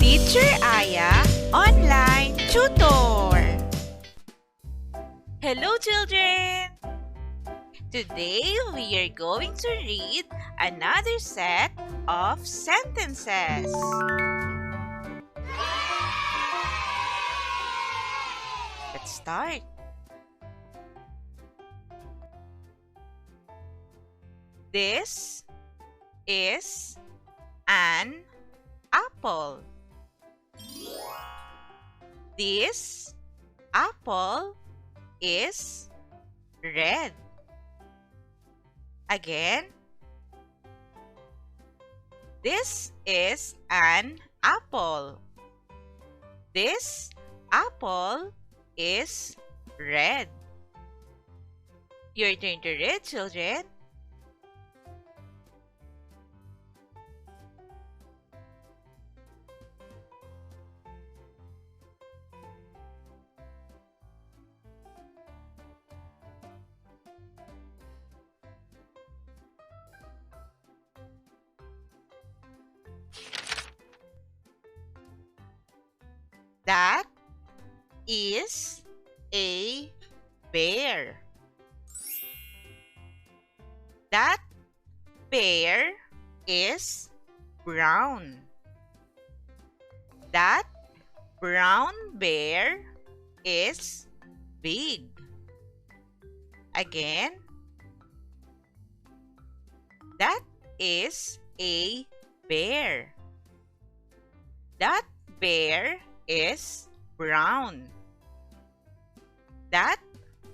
Teacher Aya Online Tutor. Hello children! Today we are going to read another set of sentences. Let's start. This is an apple. This apple is red. Again, this is an apple. This apple is red. Your turn to read, children. That is a bear. That bear is brown. That brown bear is big. Again, that is a bear. That bear is brown. That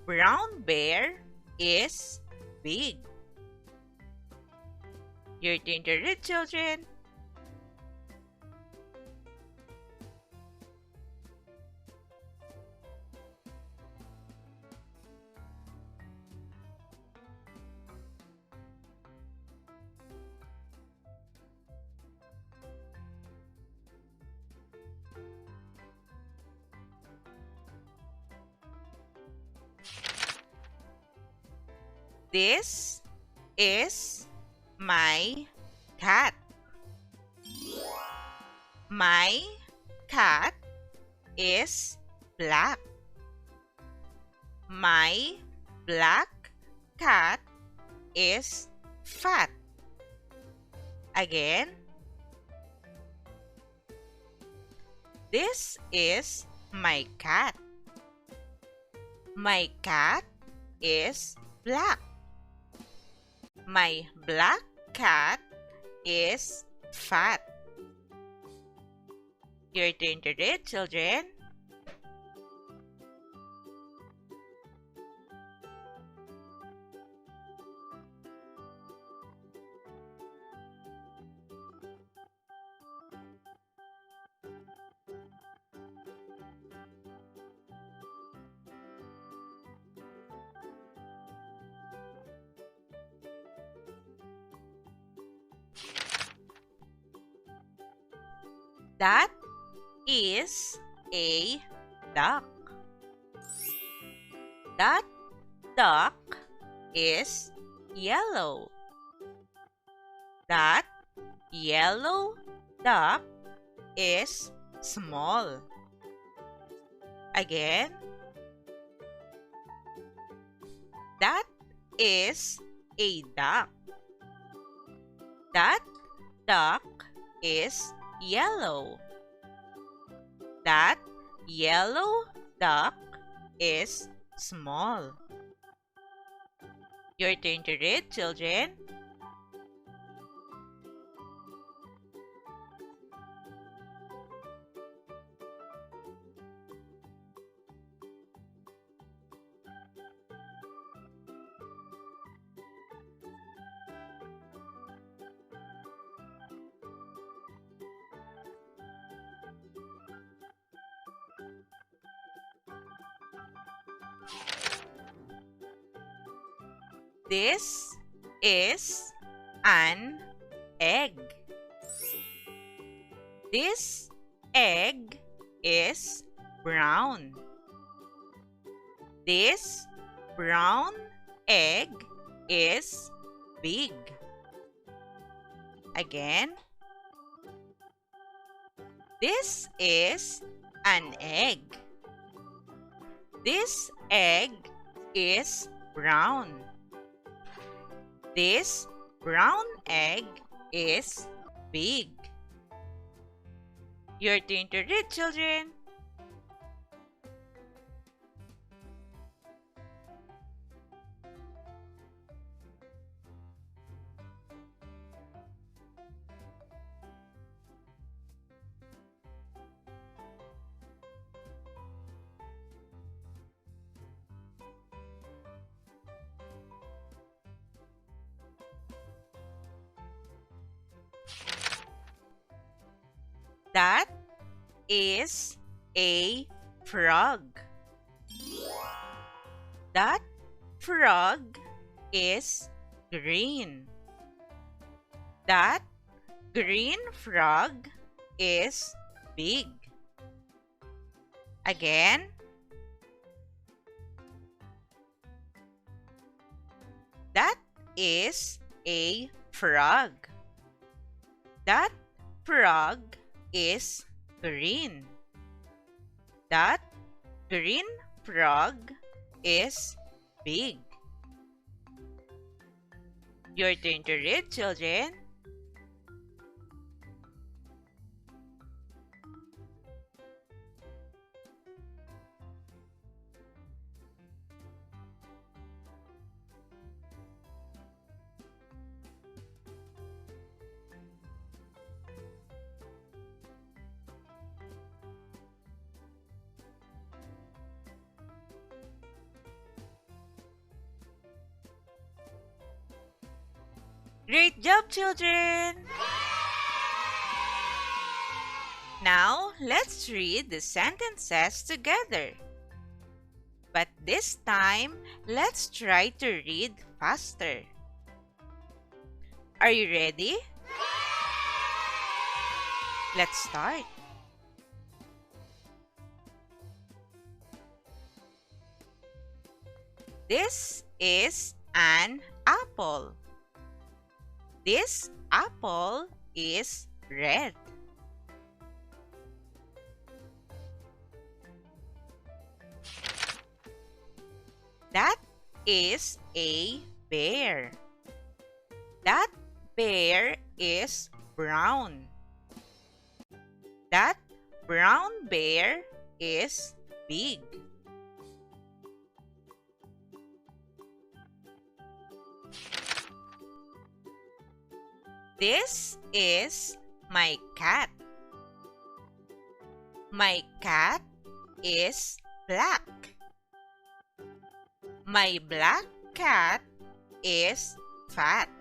brown bear is big. Your turn to read, children. This is my cat. My cat is black. My black cat is fat. Again, this is my cat. My cat is black. My black cat is fat. Your turn to read, children. That is a duck. That duck is yellow. That yellow duck is small. Again, that is a duck. That duck is yellow. That yellow duck is small. Your turn to read, children. This is an egg. This egg is brown. This brown egg is big. Again, This is an egg. This egg is brown. This brown egg is big. Your turn to read, children. That is a frog. That frog is green. That green frog is big. Again. That is a frog. That frog is green. That green frog is big. Your turn to read, children. Great job, children! Now, let's read the sentences together. But this time, let's try to read faster. Are you ready? Let's start. This is an apple. This apple is red. That is a bear. That bear is brown. That brown bear is big. This is my cat. My cat is black. My black cat is fat.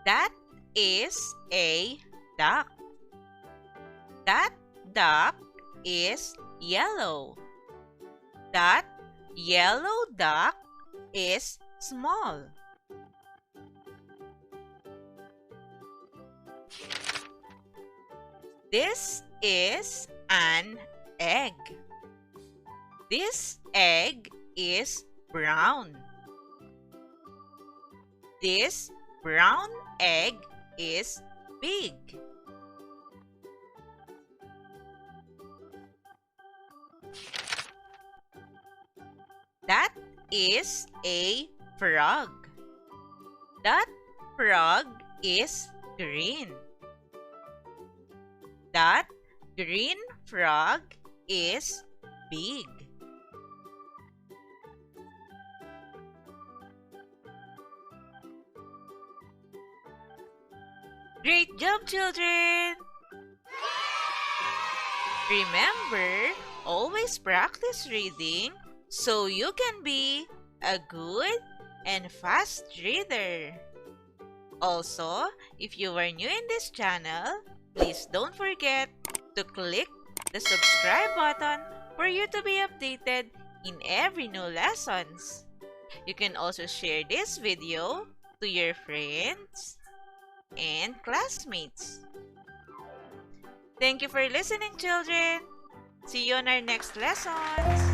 That is a duck. That duck is yellow. That yellow duck is small. This is an egg. This egg is brown. This brown egg is big. That is a frog. That frog is green. That green frog is big. Great job, children! Remember, always practice reading so you can be a good and fast reader. Also, if you are new in this channel, please don't forget to click the subscribe button for you to be updated in every new lessons. You can also share this video to your friends and classmates. Thank you for listening, children. See you on our next lessons.